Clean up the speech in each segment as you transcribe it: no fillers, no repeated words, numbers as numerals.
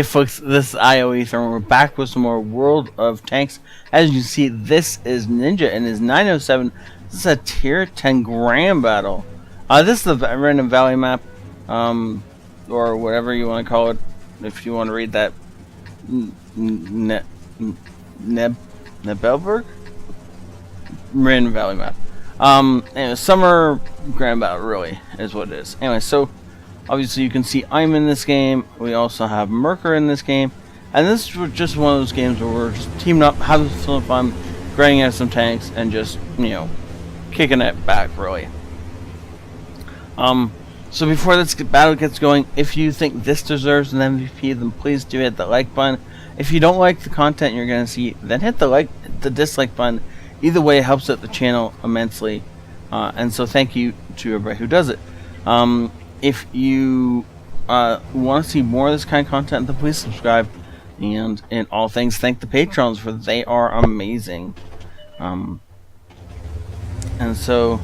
Hey folks, this is ioEther and we're back with some more World of Tanks. As you see, this is Ninja and his 907. This is a tier 10 grand battle. This is the random valley map, or whatever you want to call it, if you want to read that. Nebelberg? Random valley map. Anyway, summer grand battle really is what it is. Anyway, so obviously you can see I'm in this game. We also have Merker in this game. And this is just one of those games where we're just teaming up, having some fun, grinding out some tanks, and just, you know, kicking it back, really. So before this battle gets going, if you think this deserves an MVP, then please do hit the like button. If you don't like the content you're going to see, then hit the dislike button. Either way, it helps out the channel immensely. And so thank you to everybody who does it. If you want to see more of this kind of content, then please subscribe. And in all things, thank the patrons, for they are amazing. And so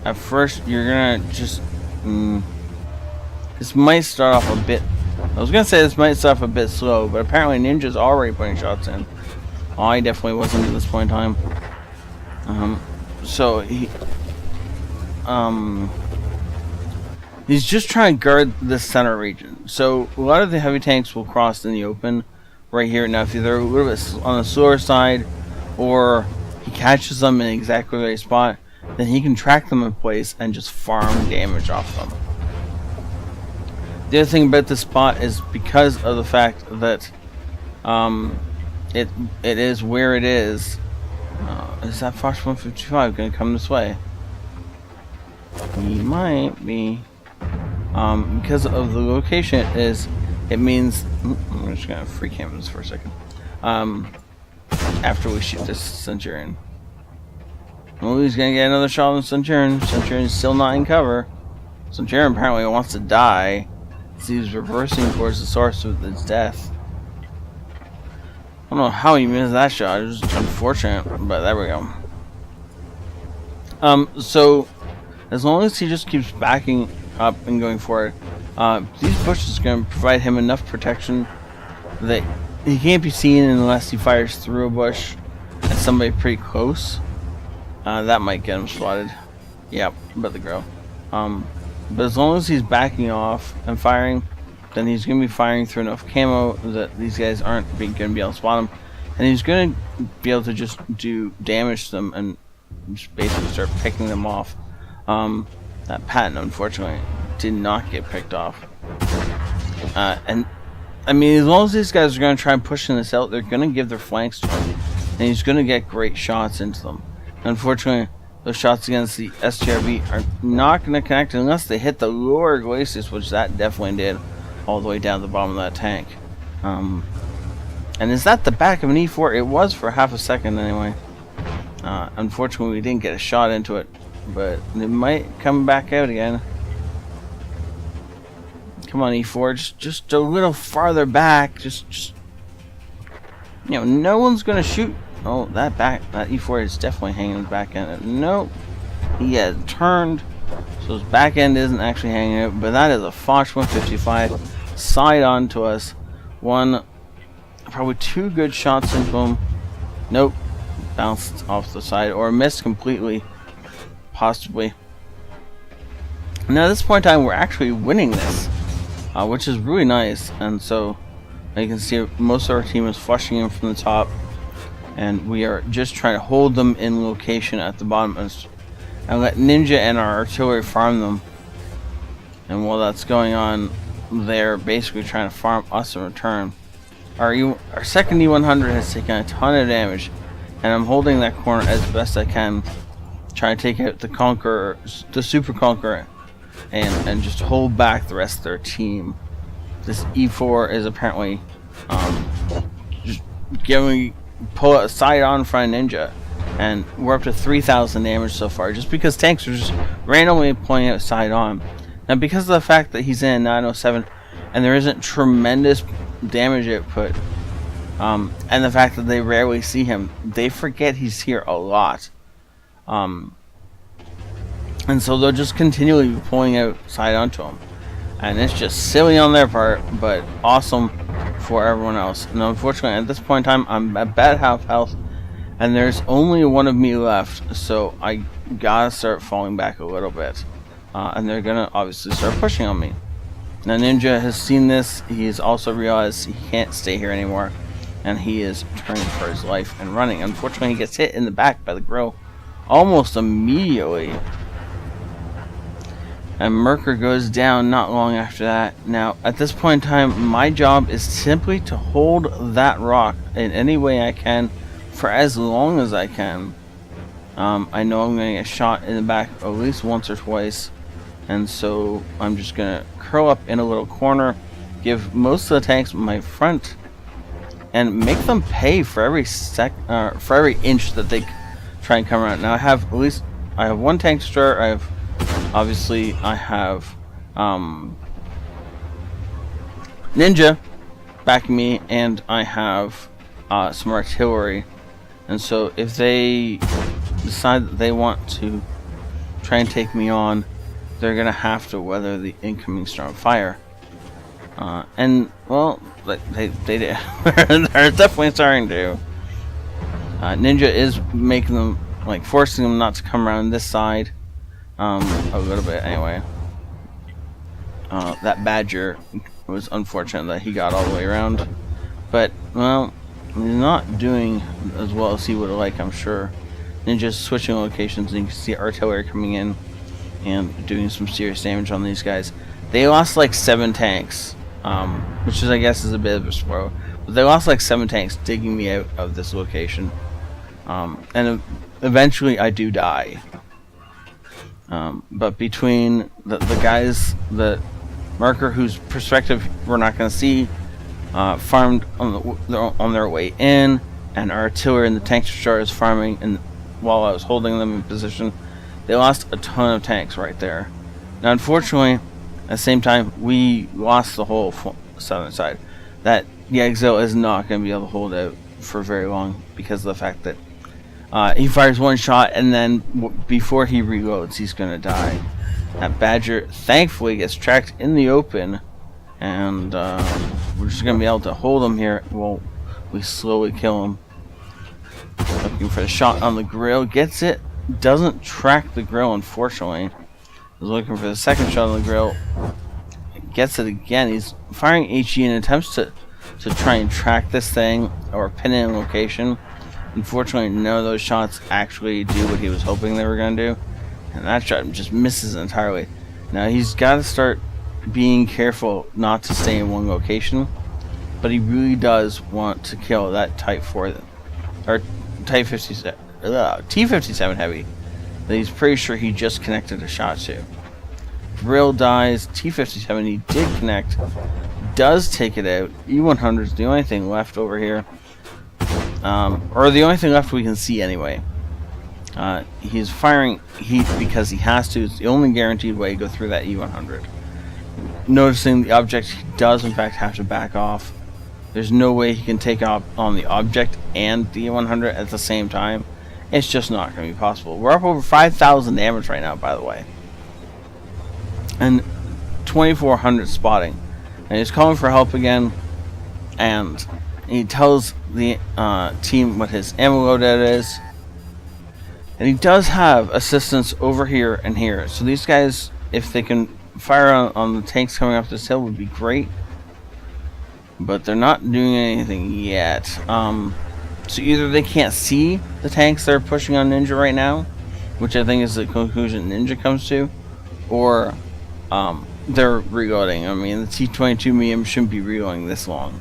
at first you're gonna just this might start off a bit. I was gonna say this might start off a bit slow, but apparently Ninja's already putting shots in. I definitely wasn't at this point in time. So he's just trying to guard the center region. So a lot of the heavy tanks will cross in the open right here. Now if they're a little bit on the slower side, or he catches them in exactly the right spot, then he can track them in place and just farm damage off them. The other thing about this spot is because of the fact that it is where it is. Is that Fox 155 going to come this way? He might be. Because of the location it means. I'm just going to free cam this for a second. After we shoot this Centurion. Oh, he's going to get another shot on the Centurion. Centurion's still not in cover. Centurion apparently wants to die. He's reversing towards the source of his death. I don't know how he missed that shot. It was just unfortunate, but there we go. So as long as he just keeps backing up and going for it, these bushes are going to provide him enough protection that he can't be seen unless he fires through a bush at somebody pretty close. That might get him spotted. Yep, but the grow. But as long as he's backing off and firing, then he's going to be firing through enough camo that these guys aren't going to be able to spot him. And he's going to be able to just do damage to them and just basically start picking them off. That patent, unfortunately, did not get picked off. And I mean, as long as these guys are going to try pushing this out, they're going to give their flanks to him. And he's going to get great shots into them. Unfortunately, those shots against the STRV are not going to connect unless they hit the lower glacis, which that definitely did, all the way down to the bottom of that tank. And is that the back of an E4? It was for half a second anyway. Unfortunately, we didn't get a shot into it, but it might come back out again. Come on, E4, just a little farther back. Just you know, no one's going to shoot. Oh, that E4 is definitely hanging his back end. Nope. He has turned. So his back end isn't actually hanging out. But that is a Fox 155 side on to us. Probably two good shots into him. Nope. Bounced off the side. Or missed completely. Possibly. Now at this point in time, we're actually winning this. Which is really nice. And so you can see most of our team is flushing in from the top. And we are just trying to hold them in location at the bottom and let Ninja and our artillery farm them. And while that's going on, they're basically trying to farm us in return. Our second E100 has taken a ton of damage, and I'm holding that corner as best I can, trying to take out the Conqueror, the Super Conqueror, and just hold back the rest of their team. This E4 is apparently just pull a side on in front of Ninja, and we're up to 3,000 damage so far, just because tanks are just randomly pulling out side on. Now because of the fact that he's in 907 and there isn't tremendous damage output, and the fact that they rarely see him, they forget he's here a lot. And so they'll just continually be pulling outside onto him. And it's just silly on their part, but awesome for everyone else. And unfortunately, at this point in time, I'm at bad half health, and there's only one of me left, so I gotta start falling back a little bit. And they're gonna obviously start pushing on me. Now Ninja has seen this. He's also realized he can't stay here anymore, and he is turning for his life and running. Unfortunately, he gets hit in the back by the grill almost immediately. And Merker goes down not long after that. Now, at this point in time, my job is simply to hold that rock in any way I can for as long as I can. I know I'm going to get shot in the back at least once or twice. And so I'm just going to curl up in a little corner, give most of the tanks my front, and make them pay for every inch that they try and come around. Now I have one tank destroyer. I have Ninja backing me, and I have some artillery. And so if they decide that they want to try and take me on, they're gonna have to weather the incoming storm of fire. And well, they did. They're definitely starting to. Ninja is making them, like, forcing them not to come around this side. A little bit anyway. That Badger was unfortunate that he got all the way around, but well, he's not doing as well as he would have liked, I'm sure. Ninja's switching locations, and you can see artillery coming in and doing some serious damage on these guys. They lost like 7 tanks, which is, I guess, is a bit of a spoil, but they lost like 7 tanks digging me out of this location, and eventually I do die. But between the guys that Marker, whose perspective we're not going to see, farmed on their way in, and artillery and the tank destroyers farming, and while I was holding them in position, they lost a ton of tanks right there. Now, unfortunately, at the same time, we lost the whole southern side. That the Exile is not going to be able to hold out for very long because of the fact that he fires one shot, and then before he reloads, he's going to die. That Badger, thankfully, gets tracked in the open, and we're just going to be able to hold him here while we slowly kill him. Looking for the shot on the grill, gets it, doesn't track the grill, unfortunately. He's looking for the second shot on the grill, gets it again. He's firing HE in attempts to try and track this thing or pin it in location. Unfortunately, none of those shots actually do what he was hoping they were going to do, and that shot just misses entirely. Now he's got to start being careful not to stay in one location, but he really does want to kill that Type 4 or Type 57 T-57 heavy that he's pretty sure he just connected a shot to. Grill dies. T-57 he did connect, does take it out. E-100 is the only thing left over here. Or the only thing left we can see anyway. He's firing heat because he has to. It's the only guaranteed way to go through that E-100. Noticing the object, he does in fact have to back off. There's no way he can take off on the object and the E-100 at the same time. It's just not going to be possible. We're up over 5,000 damage right now, by the way. And 2,400 spotting. And he's calling for help again. And he tells the team what his ammo loadout is, and he does have assistance over here and here. So these guys, if they can fire on the tanks coming off this hill, would be great, but they're not doing anything yet. So either they can't see the tanks they're pushing on Ninja right now, which I think is the conclusion Ninja comes to, or they're reloading. I mean, the T-22 medium shouldn't be reloading this long.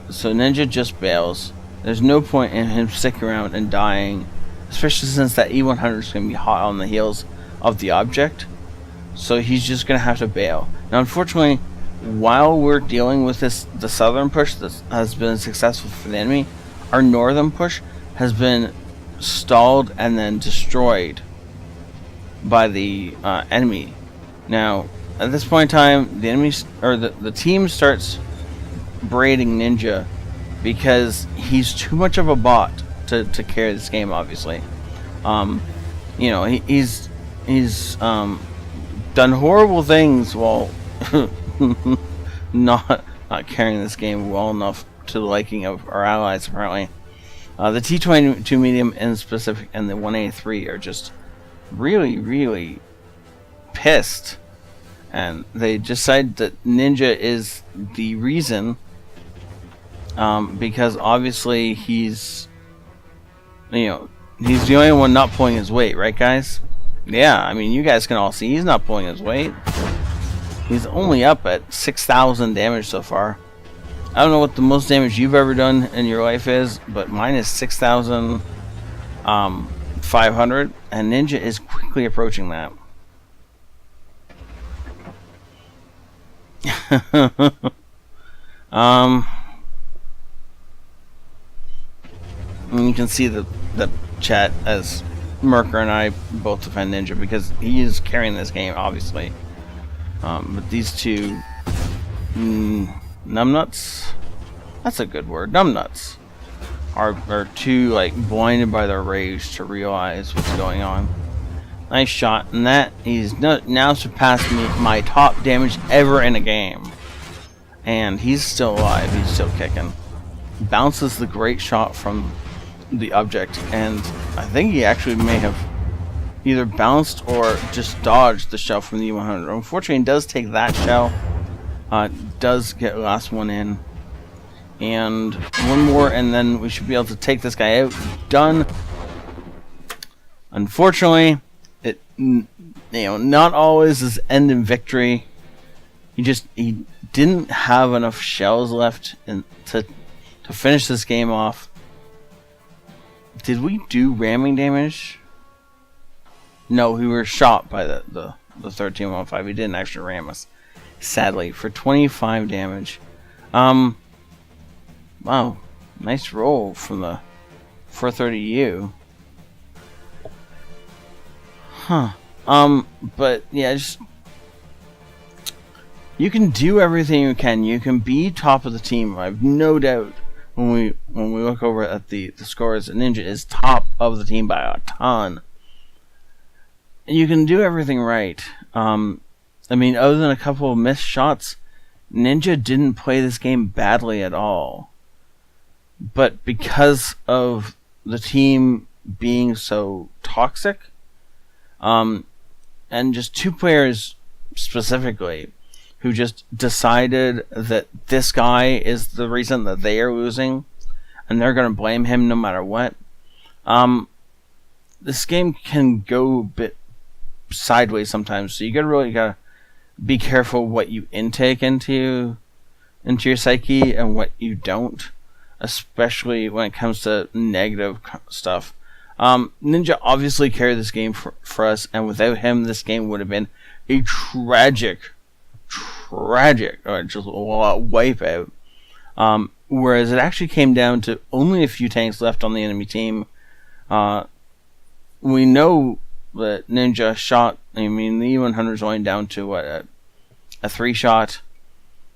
So Ninja just bails. There's no point in him sticking around and dying, especially since that E-100 is going to be hot on the heels of the object. So he's just going to have to bail. Now, unfortunately, while we're dealing with the southern push that has been successful for the enemy, our northern push has been stalled and then destroyed by the enemy. Now, at this point in time, the enemy or the team starts braiding Ninja because he's too much of a bot to carry this game, obviously. You know, he's He's done horrible things while not carrying this game well enough to the liking of our allies, apparently. The T22 medium in specific and the 183 are just really, really pissed. And they decide that Ninja is the reason, because obviously he's the only one not pulling his weight, right guys? Yeah, I mean, you guys can all see he's not pulling his weight. He's only up at 6,000 damage so far. I don't know what the most damage you've ever done in your life is, but mine is 6,500, and Ninja is quickly approaching that. You can see the chat as Merker and I both defend Ninja because he is carrying this game, obviously. But these two numbnuts, that's a good word, numbnuts, are too like blinded by their rage to realize what's going on. Nice shot, and that he's now surpassed my top damage ever in a game. And he's still alive, he's still kicking. Bounces the great shot from the object, and I think he actually may have either bounced or just dodged the shell from the U100. Unfortunately, he does take that shell. Does get the last one in. And one more, and then we should be able to take this guy out. Done. Unfortunately, it not always is end in victory. He didn't have enough shells left to finish this game off. Did we do ramming damage? No, we were shot by the 1315. He didn't actually ram us, sadly, for 25 damage. Wow, nice roll from the 430U. Huh. But yeah, just you can do everything you can. You can be top of the team. I have no doubt when we look over at the scores, Ninja is top of the team by a ton. You can do everything right. I mean, other than a couple of missed shots, Ninja didn't play this game badly at all. But because of the team being so toxic, and just two players specifically who just decided that this guy is the reason that they are losing, and they're going to blame him no matter what. This game can go a bit sideways sometimes, so you gotta be careful what you intake into your psyche and what you don't, especially when it comes to negative stuff. Ninja obviously carried this game for us, and without him, this game would have been a tragic, or just a wipeout. Whereas it actually came down to only a few tanks left on the enemy team. We know that Ninja shot, I mean, the E100 is only down to what, a 3-shot.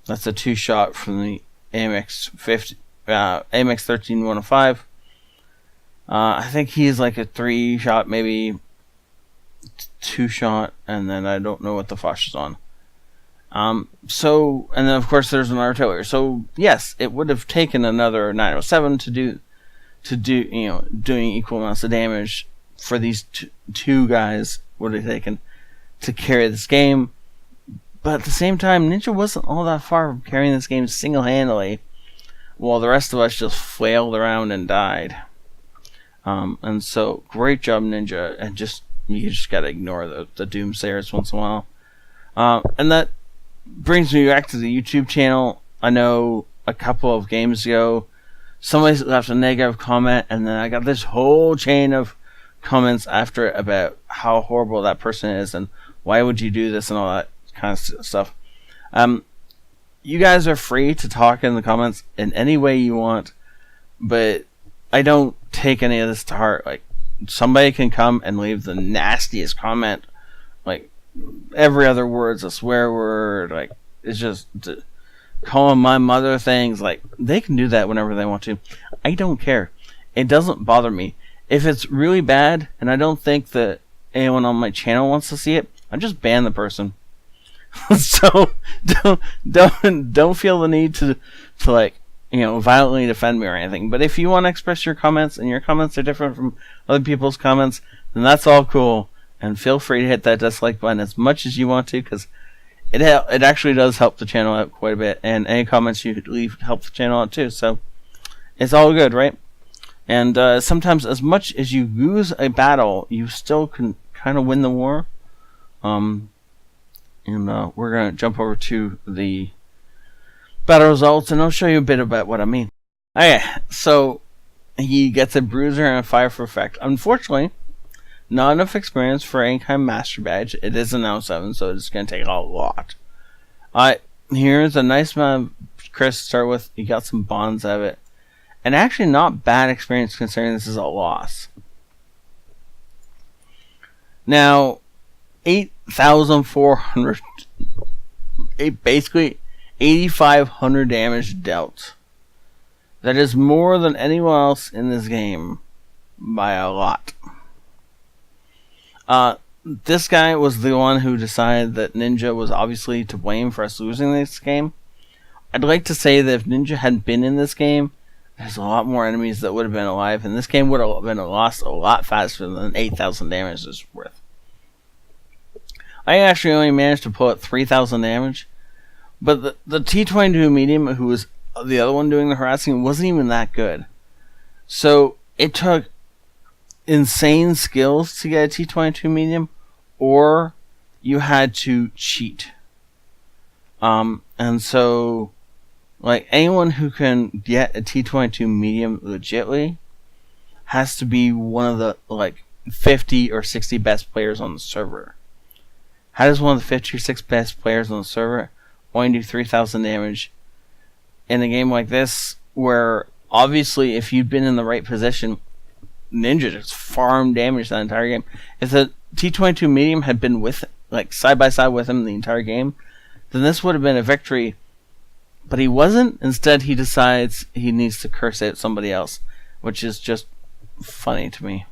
That's a 2-shot from the AMX 13105. I think he's like a 3-shot, maybe 2-shot, and then I don't know what the Foch is on. So, and then of course there's an artillery. So yes, it would have taken another 907 to do, doing equal amounts of damage for these two guys would have taken to carry this game. But at the same time, Ninja wasn't all that far from carrying this game single-handedly, while the rest of us just flailed around and died. And so, great job, Ninja, and you just gotta ignore the doomsayers once in a while. And that brings me back to the YouTube channel. I know a couple of games ago, somebody left a negative comment, and then I got this whole chain of comments after it about how horrible that person is, and why would you do this, and all that kind of stuff. You guys are free to talk in the comments in any way you want, but I don't take any of this to heart. Like, somebody can come and leave the nastiest comment, like every other word's a swear word, like it's just calling my mother things, like they can do that whenever they want to. I don't care. It doesn't bother me. If it's really bad and I don't think that anyone on my channel wants to see it, I just ban the person. So don't feel the need to like, you know, violently defend me or anything. But if you want to express your comments and your comments are different from other people's comments, then that's all cool. And feel free to hit that dislike button as much as you want to, because it actually does help the channel out quite a bit. And any comments you leave help the channel out too. So it's all good, right? And sometimes, as much as you lose a battle, you still can kind of win the war. And we're going to jump over to the battle results, and I'll show you a bit about what I mean. Okay, so he gets a bruiser and a fire for effect. Unfortunately, not enough experience for any kind of master badge. It is an L7, so it's going to take a lot. Here's a nice amount of Chris to start with. You got some bonds out of it. And actually not bad experience considering this is a loss. Now, 8,400, basically 8,500 damage dealt. That is more than anyone else in this game by a lot. This guy was the one who decided that Ninja was obviously to blame for us losing this game. I'd like to say that if Ninja hadn't been in this game, there's a lot more enemies that would have been alive, and this game would have been lost a lot faster than 8,000 damage is worth. I actually only managed to pull out 3,000 damage, but the T-22 medium, who was the other one doing the harassing, wasn't even that good. So it took insane skills to get a T-22 medium, or you had to cheat. And so, like, anyone who can get a T-22 medium legitly has to be one of the, like, 50 or 60 best players on the server. How does one of the 50 or 60 best players on the server only do 3,000 damage in a game like this, where obviously if you'd been in the right position, Ninja just farmed damage that entire game. If the T-22 medium had been with, like, side by side with him the entire game, then this would have been a victory. But he wasn't. Instead, he decides he needs to curse out somebody else, which is just funny to me.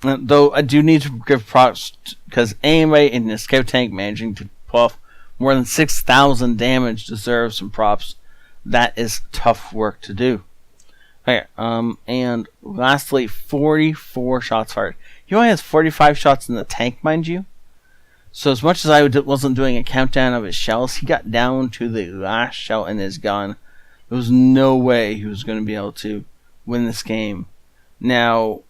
Though I do need to give props, because anybody in the scout tank managing to pull off more than 6,000 damage deserves some props. That is tough work to do. Okay, and lastly, 44 shots fired. He only has 45 shots in the tank, mind you. So as much as I wasn't doing a countdown of his shells, he got down to the last shell in his gun. There was no way he was going to be able to win this game. Now,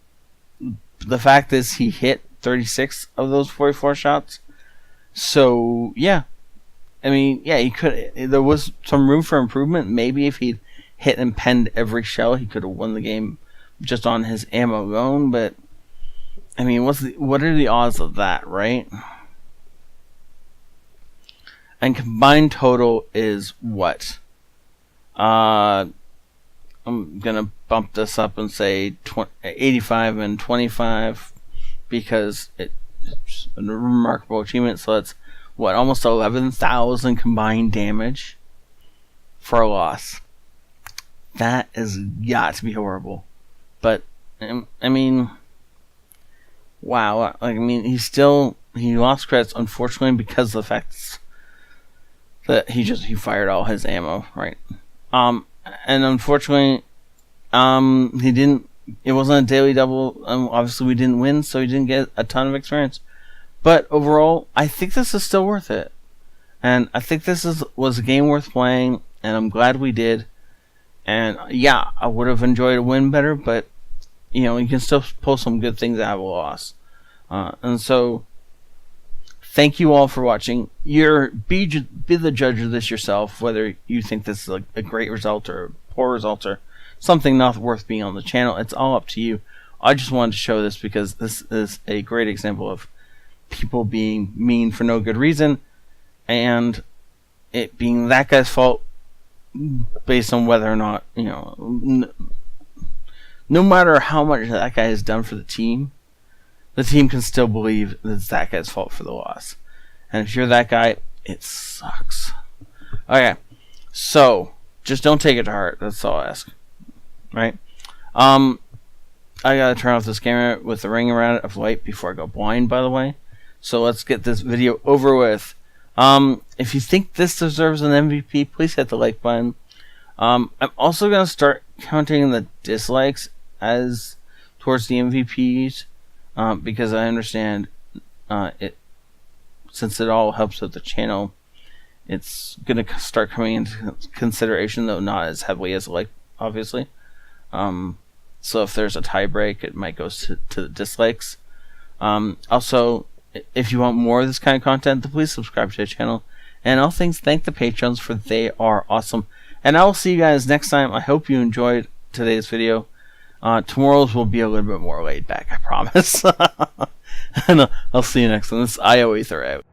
the fact is he hit 36 of those 44 shots. So, yeah. I mean, yeah, he could. There was some room for improvement. Maybe if he'd hit and penned every shell, he could have won the game just on his ammo alone. But, I mean, what are the odds of that, right? And combined total is what? I'm gonna bump this up and say 85 and 25, because it's a remarkable achievement. So that's what, almost 11,000 combined damage for a loss. That has got to be horrible. But I mean, wow. Like, I mean, he lost credits, unfortunately, because of the fact that he fired all his ammo, right? And unfortunately, it wasn't a daily double. Obviously we didn't win, so he didn't get a ton of experience. But overall, I think this is still worth it. And I think this was a game worth playing, and I'm glad we did. And yeah, I would have enjoyed a win better, but you know, you can still pull some good things out of a loss. And so, thank you all for watching. Be the judge of this yourself, whether you think this is a great result or a poor result or something not worth being on the channel. It's all up to you. I just wanted to show this because this is a great example of people being mean for no good reason, and it being that guy's fault based on whether or not, you know, no matter how much that guy has done for the team can still believe that it's that guy's fault for the loss. And if you're that guy, it sucks. Okay, so just don't take it to heart. That's all I ask. Right? I gotta turn off this camera with the ring around it of light before I go blind, by the way. So let's get this video over with. If you think this deserves an MVP, please hit the like button. I'm also gonna start counting the dislikes as towards the MVPs, because I understand it, since it all helps with the channel, it's gonna start coming into consideration, though not as heavily as like, obviously. So if there's a tie break, it might go to the dislikes. Also, if you want more of this kind of content, then please subscribe to the channel. And all things, thank the patrons, for they are awesome. And I will see you guys next time. I hope you enjoyed today's video. Tomorrow's will be a little bit more laid back, I promise. And I'll see you next time. This is ioEther out.